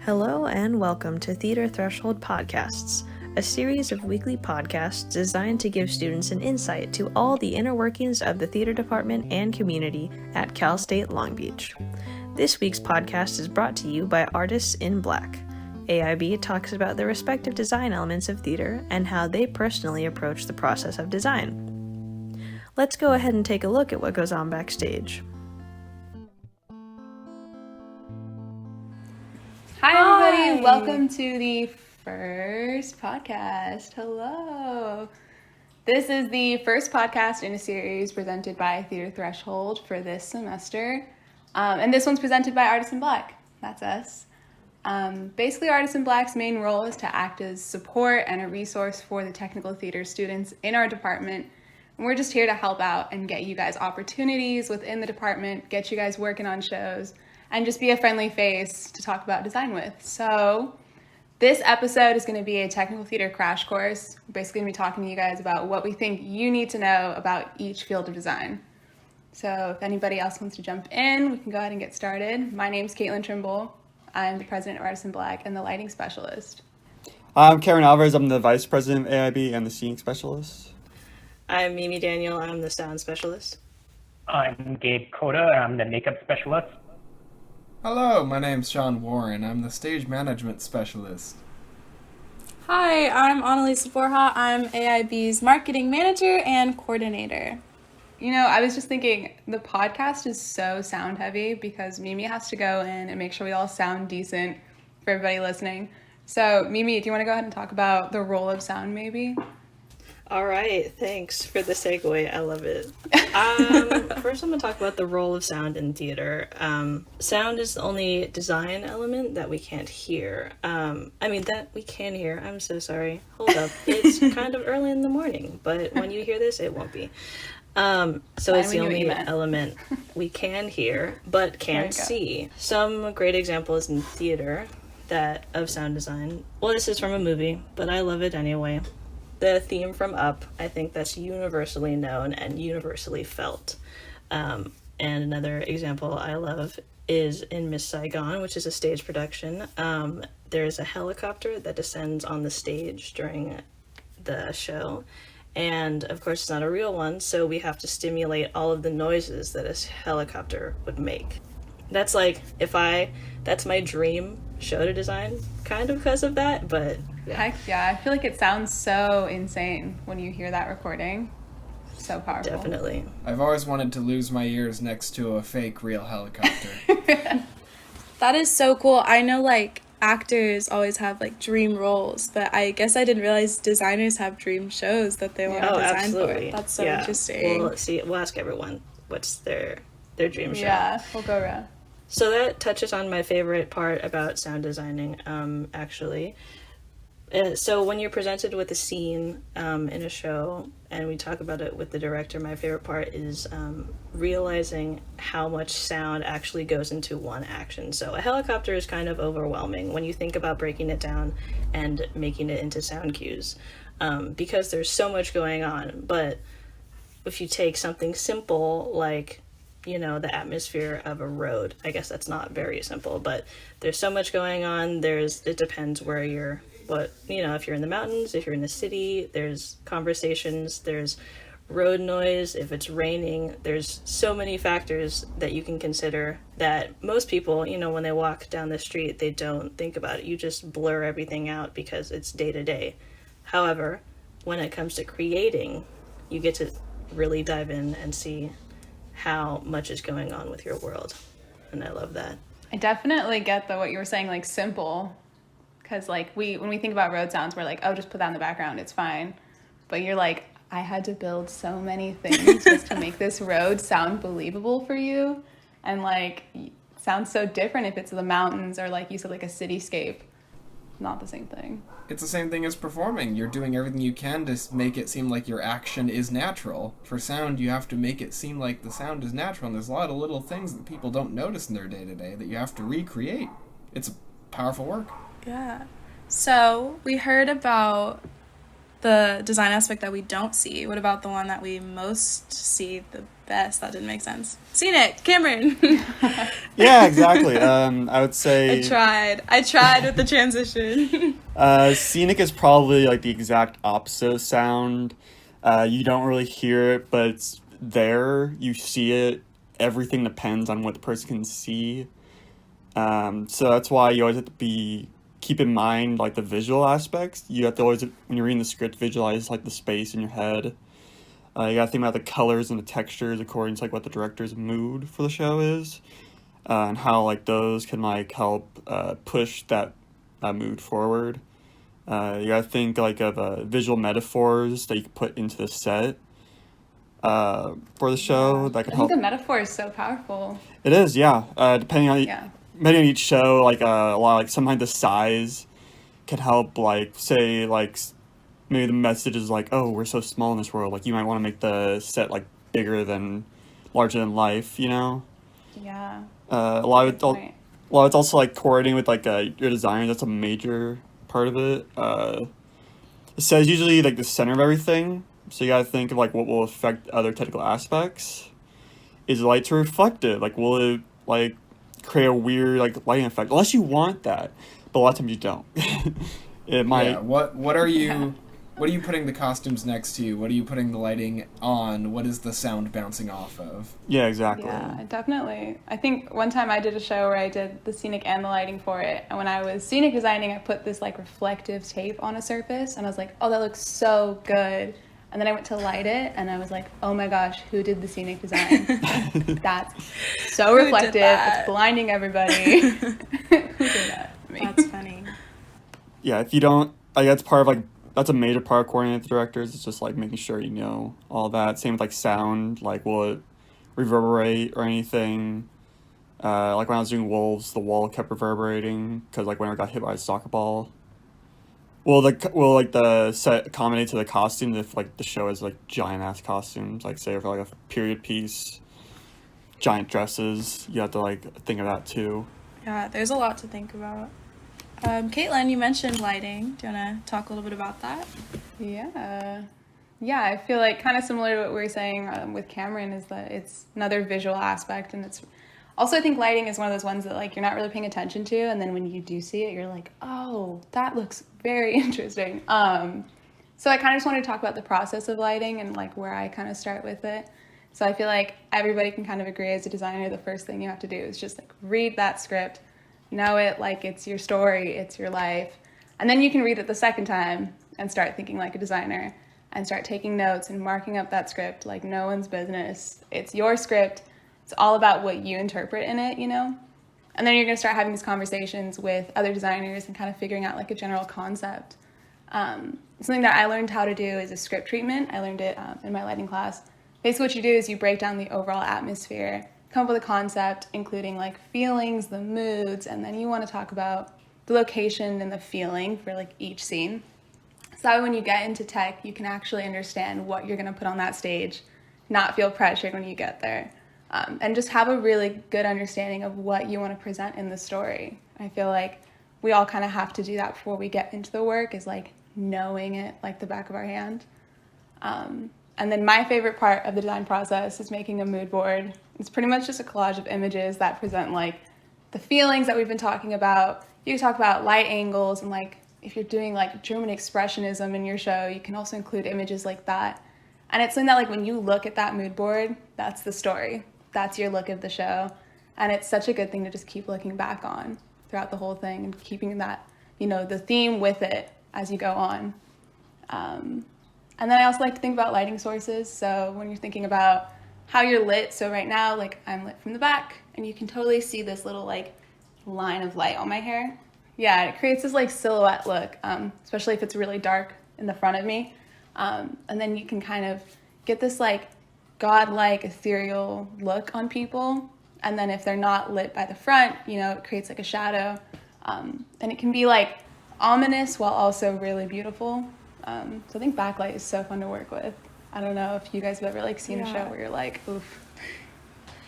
Hello and welcome to Theater Threshold Podcasts, a series of weekly podcasts designed to give students an insight to all the inner workings of the theater department and community at Cal State Long Beach. This week's podcast is brought to you by Artists in Black. AIB talks about the respective design elements of theater and how they personally approach the process of design. Let's go ahead and take a look at what goes on backstage. Hi everybody, welcome to the first podcast. Hello. This is the first podcast in a series presented by Theater Threshold for this semester. And this one's presented by Artists in Black. That's us. Basically, Artists in Black's main role is to act as support and a resource for the technical theater students in our department. And we're just here to help out and get you guys opportunities within the department, get you guys working on shows, and just be a friendly face to talk about design with. So this episode is going to be a technical theater crash course. We're basically going to be talking to you guys about what we think you need to know about each field of design. So if anybody else wants to jump in, we can go ahead and get started. My name's Caitlin Trimble. I'm the president of Artists in Black and the lighting specialist. I'm Karen Alvarez. I'm the vice president of AIB and the scenic specialist. I'm Mimi Daniel. I'm the sound specialist. I'm Gabe Coda. I'm the makeup specialist. Hello, my name's Sean Warren. I'm the stage management specialist. Hi, I'm Annalisa Borja. I'm AIB's marketing manager and coordinator. You know, I was just thinking, the podcast is so sound heavy because Mimi has to go in and make sure we all sound decent for everybody listening. So, Mimi, do you want to go ahead and talk about the role of sound, maybe? All right, thanks for the segue. I love it. First, I'm going to talk about the role of sound in theater. Sound is the only design element that we can't hear. That we can hear. I'm so sorry. Hold up. It's kind of early in the morning, but when you hear this, it won't be. So it's the only element we can hear, but can't see. Some great examples in theater of sound design. Well, this is from a movie, but I love it anyway. The theme from Up, I think that's universally known and universally felt. And another example I love is in Miss Saigon, which is a stage production. There's a helicopter that descends on the stage during the show. And of course, it's not a real one, so we have to stimulate all of the noises that a helicopter would make. That's that's my dream show to design, kind of because of that, but yeah. Heck yeah, I feel like it sounds so insane when you hear that recording. So powerful. Definitely. I've always wanted to lose my ears next to a fake real helicopter. That is so cool. I know actors always have dream roles, but I guess I didn't realize designers have dream shows that they want to design absolutely. for. That's so interesting. We'll ask everyone what's their dream show. Yeah, we'll go around. So that touches on my favorite part about sound designing, actually. So when you're presented with a scene in a show, and we talk about it with the director, my favorite part is realizing how much sound actually goes into one action. So a helicopter is kind of overwhelming when you think about breaking it down and making it into sound cues, because there's so much going on. But if you take something simple like the atmosphere of a road, I guess that's not very simple, but there's so much going on. It depends where if you're in the mountains, if you're in the city, there's conversations, there's road noise, if it's raining, there's so many factors that you can consider that most people, when they walk down the street, they don't think about it. You just blur everything out because it's day to day. However, when it comes to creating, you get to really dive in and see how much is going on with your world. And I love that. I definitely get what you were saying, simple. Because when we think about road sounds, we're just put that in the background, it's fine. But you're I had to build so many things just to make this road sound believable for you. And it sounds so different if it's the mountains or you said a cityscape. Not the same thing. It's the same thing as performing. You're doing everything you can to make it seem like your action is natural. For sound, you have to make it seem like the sound is natural. And there's a lot of little things that people don't notice in their day-to-day that you have to recreate. It's powerful work. Yeah. So we heard about the design aspect that we don't see. What about the one that we most see, the best. That didn't make sense. Scenic, Cameron. Yeah, exactly. I would say I tried with the transition. Scenic is probably like the exact opposite of sound. You don't really hear it, but it's there. You see it. Everything depends on what the person can see. So that's why you always have to keep in mind like the visual aspects. You have to always, when you're reading the script, visualize like the space in your head. You gotta think about the colors and the textures according to like what the director's mood for the show is, and how like those can like help push that mood forward. You gotta think like of visual metaphors that you can put into the set for the show that could I help. think the metaphor is so powerful. It is, yeah. Depending on Yeah. depending on each show, like a lot, like sometimes the size can help. Like say like maybe the message is like, oh, we're so small in this world. Like you might want to make the set like larger than life. You know. Yeah. A lot of Good point. it's also like coordinating with like your designer. That's a major part of it. The set is usually like the center of everything, so you gotta think of like what will affect other technical aspects. Is the light too reflective? Like will it like create a weird like lighting effect? Unless you want that, but a lot of times you don't. It might. Yeah. What are you what are you putting the costumes next to? What are you putting the lighting on? What is the sound bouncing off of? Yeah, exactly. Yeah, definitely. I think one time I did a show where I did the scenic and the lighting for it. And when I was scenic designing, I put this like reflective tape on a surface and I was like, oh, that looks so good. And then I went to light it and I was like, oh my gosh, who did the scenic design? That's so reflective. It's blinding everybody. Who did that? Me. That's funny. Yeah, if you don't, like that's a major part of coordinating with the directors. It's just like making sure you know all that. Same with like sound, like will it reverberate or anything? Like when I was doing Wolves, the wall kept reverberating because like whenever I got hit by a soccer ball. Will the set accommodate to the costumes if like the show has like giant ass costumes, like say for like a period piece, giant dresses? You have to like think of that too. Yeah, there's a lot to think about. Caitlin, you mentioned lighting. Do you want to talk a little bit about that? Yeah. Yeah, I feel like kind of similar to what we were saying with Cameron is that it's another visual aspect. And it's also, I think lighting is one of those ones that like you're not really paying attention to. And then when you do see it, you're like, oh, that looks very interesting. So I kind of just wanted to talk about the process of lighting and like where I kind of start with it. So I feel like everybody can kind of agree as a designer, the first thing you have to do is just like read that script, know it like it's your story, it's your life. And then you can read it the second time and start thinking like a designer and start taking notes and marking up that script like no one's business. It's your script. It's all about what you interpret in it, you know? And then you're going to start having these conversations with other designers and kind of figuring out like a general concept. Something that I learned how to do is a script treatment. I learned it in my lighting class. Basically what you do is you break down the overall atmosphere, come up with a concept, including like feelings, the moods, and then you want to talk about the location and the feeling for like each scene. So that way when you get into tech, you can actually understand what you're going to put on that stage, not feel pressured when you get there, and just have a really good understanding of what you want to present in the story. I feel like we all kind of have to do that before we get into the work, is like knowing it like the back of our hand. And then my favorite part of the design process is making a mood board. It's pretty much just a collage of images that present like the feelings that we've been talking about. You can talk about light angles and like if you're doing like German expressionism in your show, you can also include images like that. And it's something that like when you look at that mood board, that's the story. That's your look of the show. And it's such a good thing to just keep looking back on throughout the whole thing and keeping that, you know, the theme with it as you go on. And then I also like to think about lighting sources. So when you're thinking about how you're lit, so right now, like I'm lit from the back and you can totally see this little like line of light on my hair. Yeah, it creates this like silhouette look, especially if it's really dark in the front of me. And then you can kind of get this like godlike ethereal look on people. And then if they're not lit by the front, you know, it creates like a shadow. And it can be like ominous while also really beautiful. So I think backlight is so fun to work with. I don't know if you guys have ever like seen a show where you're like, oof.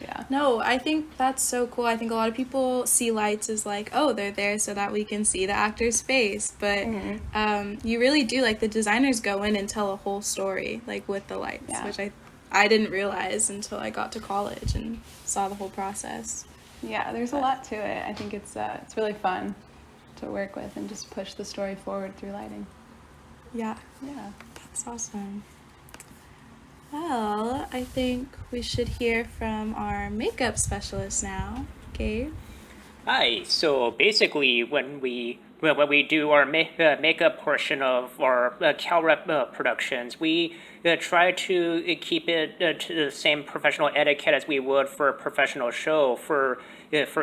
Yeah. No, I think that's so cool. I think a lot of people see lights as like, oh, they're there so that we can see the actor's face. But you really do, like the designers go in and tell a whole story like with the lights, which I I didn't realize until I got to college and saw the whole process. Yeah, there's a lot to it. I think it's really fun to work with and just push the story forward through lighting. Yeah, Yeah. that's awesome. Well, I think we should hear from our makeup specialist now, Gabe. Hi. So basically, when we do our makeup portion of our CalRep productions, we try to keep it to the same professional etiquette as we would for a professional show. For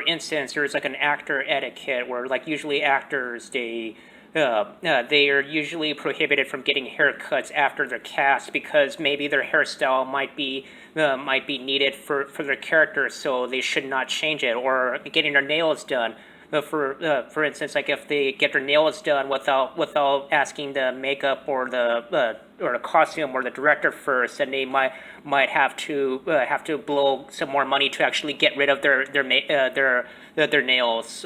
instance, there's like an actor etiquette where like usually actors they are usually prohibited from getting haircuts after their cast because maybe their hairstyle might be needed for their character, so they should not change it. Or getting their nails done. For instance, like if they get their nails done without asking the makeup or the costume or the director first, then they might have to blow some more money to actually get rid of their nails.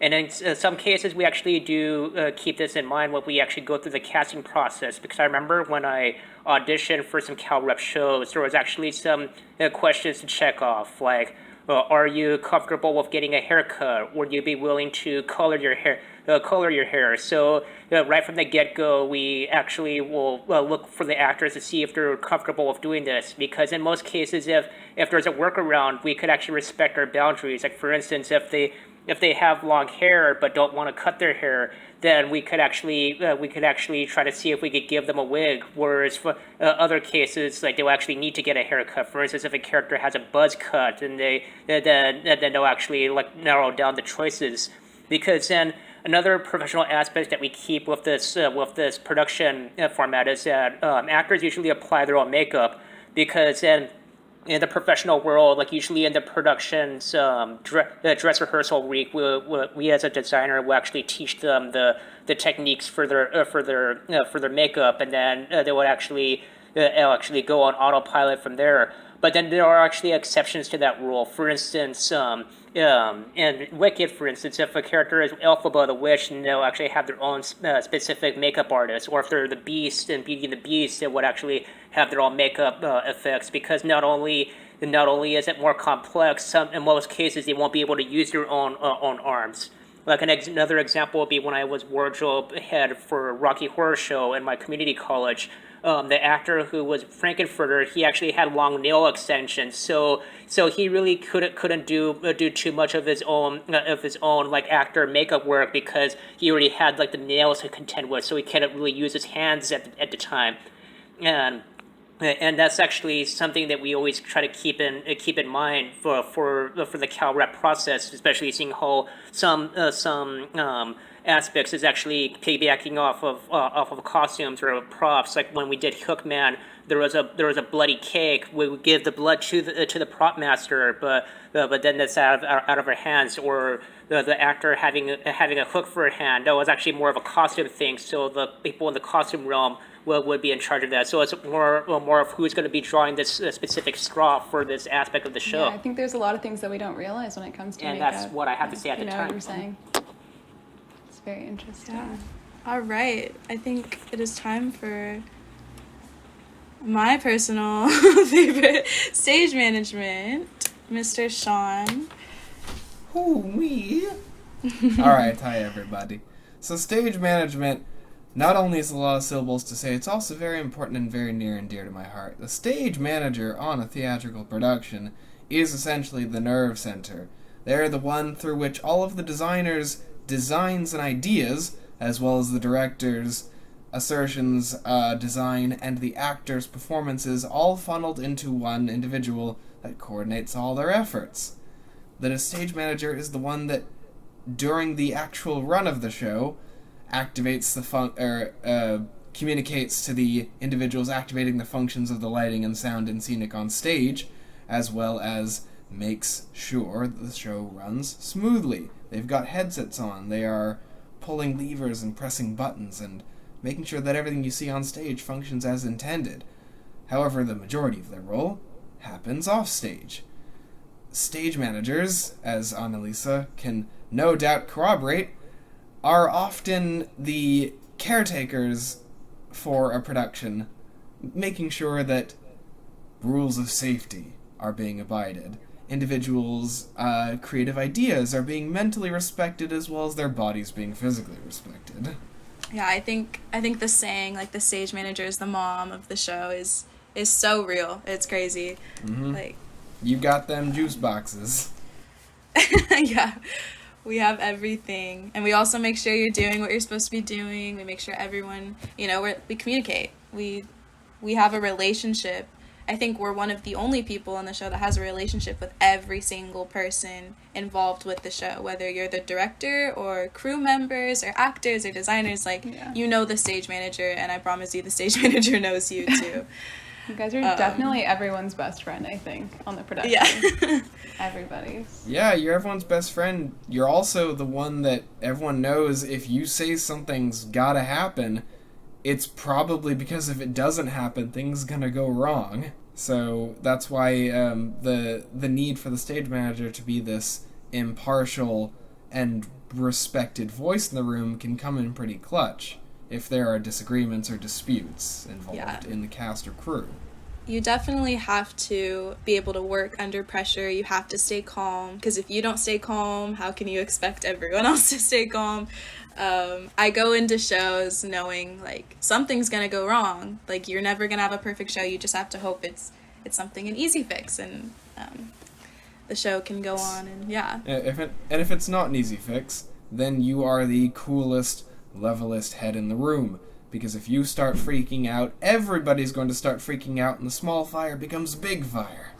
And in some cases, we actually do keep this in mind when we actually go through the casting process. Because I remember when I auditioned for some CalRep shows, there was actually some questions to check off, like, are you comfortable with getting a haircut? Would you be willing to color your hair? So right from the get-go, we actually will look for the actors to see if they're comfortable with doing this. Because in most cases, if there's a workaround, we could actually respect our boundaries. Like for instance, if they have long hair but don't want to cut their hair, then we could actually try to see if we could give them a wig. Whereas for other cases, like they'll actually need to get a haircut. For instance, if a character has a buzz cut, and then they'll actually like narrow down the choices. Because then another professional aspect that we keep with this production format is that actors usually apply their own makeup, because then in the professional world, like usually in the production's dress rehearsal week, we as a designer will actually teach them the techniques for their makeup, and then they would actually go on autopilot from there. But then there are actually exceptions to that rule. For instance, in Wicked, for instance, if a character is Elphaba the Witch, and they'll actually have their own specific makeup artist, or if they're the Beast in Beauty and the Beast, they would actually have their own makeup effects, because not only is it more complex, in most cases they won't be able to use their own arms. Like another example would be when I was wardrobe head for Rocky Horror Show in my community college. The actor who was Frankenfurter, he actually had long nail extensions, so he really couldn't do too much of his own like actor makeup work, because he already had like the nails to contend with, so he couldn't really use his hands at the time, and that's actually something that we always try to keep in mind for the CalRep process, especially seeing how some aspects is actually piggybacking off of costumes or props. Like when we did Hookman, there was a bloody cake. We would give the blood to the prop master, but then that's out of our hands. Or the actor having a hook for a hand, that was actually more of a costume thing. So the people in the costume realm would be in charge of that. So it's more of who's going to be drawing this specific straw for this aspect of the show. Yeah, I think there's a lot of things that we don't realize when it comes to and makeup. that's what I have to say at the You know time. what you're saying? It's very interesting. Yeah. All right. I think it is time for my personal favorite, stage management, Mr. Sean. Who, me? Alright, hi everybody. So stage management, not only is a lot of syllables to say, it's also very important and very near and dear to my heart. The stage manager on a theatrical production is essentially the nerve center. They're the one through which all of the designers' designs and ideas, as well as the director's assertions, design, and the actors' performances, all funneled into one individual that coordinates all their efforts. The stage manager is the one that, during the actual run of the show, activates communicates to the individuals activating the functions of the lighting and sound and scenic on stage, as well as makes sure that the show runs smoothly. They've got headsets on, they are pulling levers and pressing buttons and making sure that everything you see on stage functions as intended. However, the majority of their role happens off stage. Stage managers, as Annalisa can no doubt corroborate, are often the caretakers for a production, making sure that rules of safety are being abided. Individuals' creative ideas are being mentally respected as well as their bodies being physically respected. Yeah, I think the saying, like, the stage manager is the mom of the show is so real. It's crazy. Like, You got them juice boxes. yeah, we have everything, and we also make sure you're doing what you're supposed to be doing. We make sure everyone, we communicate. We have a relationship. I think we're one of the only people on the show that has a relationship with every single person involved with the show, whether you're the director or crew members or actors or designers. Like, you know the stage manager, and I promise you the stage manager knows you too. You guys are definitely everyone's best friend, I think, on the production. Yeah. Everybody's. Yeah, you're everyone's best friend. You're also the one that everyone knows if you say something's gotta happen, it's probably because if it doesn't happen, things gonna go wrong. So that's why the need for the stage manager to be this impartial and respected voice in the room can come in pretty clutch if there are disagreements or disputes involved in the cast or crew. You definitely have to be able to work under pressure. You have to stay calm, because if you don't stay calm, how can you expect everyone else to stay calm? I go into shows knowing, like, something's gonna go wrong. Like, you're never gonna have a perfect show. You just have to hope it's something an easy fix, and the show can go on. And if it's not an easy fix, then you are the coolest, levelest head in the room. Because if you start freaking out, everybody's going to start freaking out, and the small fire becomes a big fire.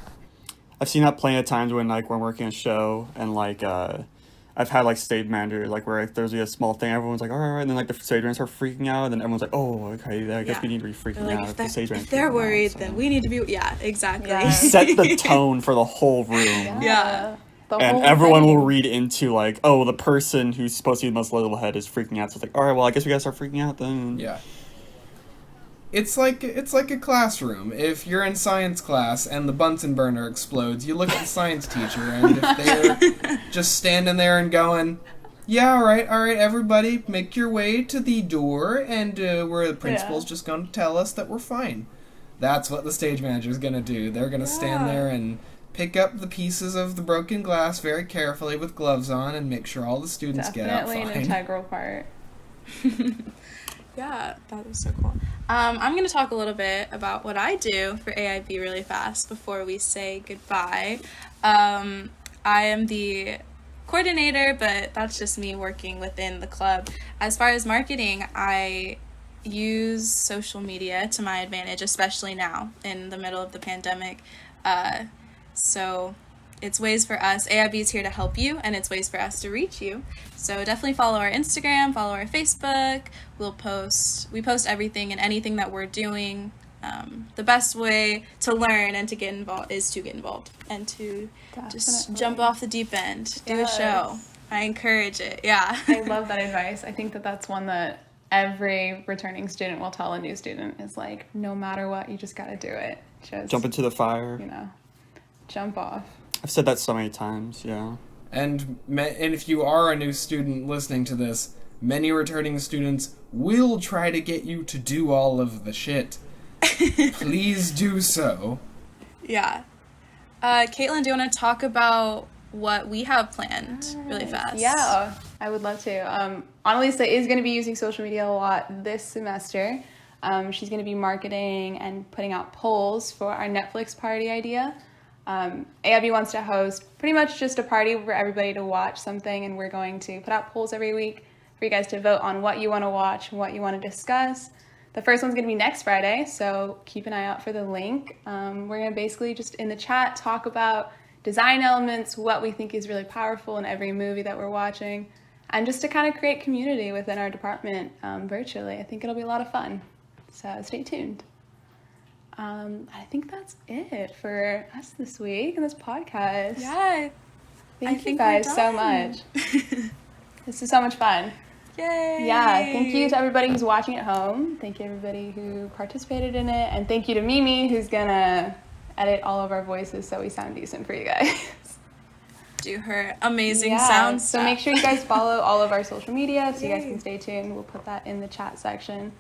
I've seen that plenty of times when, like, we're working a show, and, like, I've had, like, stage managers, like, where there's a small thing, everyone's like, all right, and then, like, the stage managers start freaking out, and then everyone's like, oh, okay, I guess we need to be freaking like, out if the stage manager's if they're freaking worried, out, so. then we need to be, exactly. Yeah. Set the tone for the whole room. Yeah. The And whole everyone thing. will read into, like, oh, the person who's supposed to be the most level-headed is freaking out, so it's like, all right, well, I guess we gotta start freaking out then. Yeah. It's like a classroom. If you're in science class and the Bunsen burner explodes, you look at the science teacher, and if they're just standing there and going, yeah, all right, everybody, make your way to the door, and where the principal's just going to tell us that we're fine. That's what the stage manager's going to do. They're going to stand there and pick up the pieces of the broken glass very carefully with gloves on and make sure all the students get out fine. Definitely an integral part. Yeah, that was so cool. I'm going to talk a little bit about what I do for AIB really fast before we say goodbye. I am the coordinator, but that's just me working within the club. As far as marketing, I use social media to my advantage, especially now in the middle of the pandemic. So it's ways for us, AIB is here to help you, and it's ways for us to reach you. So definitely follow our Instagram, follow our Facebook. We post everything and anything that we're doing. The best way to learn and to get involved is to get involved and to just jump off the deep end, do a show. I encourage it. Yeah. I love that advice. I think that that's one that every returning student will tell a new student is like, no matter what, you just got to do it. Just Jump into the fire. Jump off. I've said that so many times, yeah. And if you are a new student listening to this, many returning students will try to get you to do all of the shit. Please do so. Yeah. Caitlin, do you want to talk about what we have planned really fast? Yeah, I would love to. Annalisa is going to be using social media a lot this semester. She's going to be marketing and putting out polls for our Netflix party idea. AIB wants to host pretty much just a party for everybody to watch something, and we're going to put out polls every week for you guys to vote on what you want to watch and what you want to discuss. The first one's going to be next Friday, so keep an eye out for the link. We're going to basically just in the chat talk about design elements, what we think is really powerful in every movie that we're watching, and just to kind of create community within our department virtually. I think it'll be a lot of fun, so stay tuned. I think that's it for us this week and this podcast. Yeah. Thank you guys so much. This is so much fun. Yay. Yeah, thank you to everybody who's watching at home. Thank you everybody who participated in it. And thank you to Mimi, who's gonna edit all of our voices so we sound decent for you guys. Do her amazing sound stuff. So make sure you guys follow all of our social media so you guys can stay tuned. We'll put that in the chat section.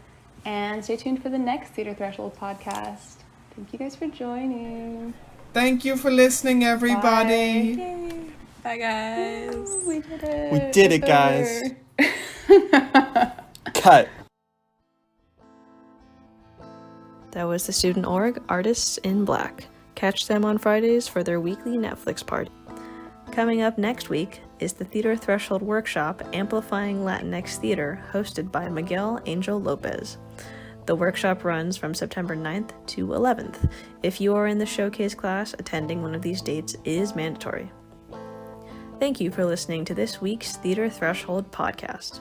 And stay tuned for the next Theater Threshold podcast. Thank you guys for joining. Thank you for listening, everybody. Yay. Bye, guys. We did it. We did it, guys. Cut. That was the student org Artists in Black. Catch them on Fridays for their weekly Netflix party. Coming up next week is the Theater Threshold Workshop Amplifying Latinx Theater, hosted by Miguel Angel Lopez. The workshop runs from September 9th to 11th. If you are in the showcase class, attending one of these dates is mandatory. Thank you for listening to this week's Theater Threshold podcast.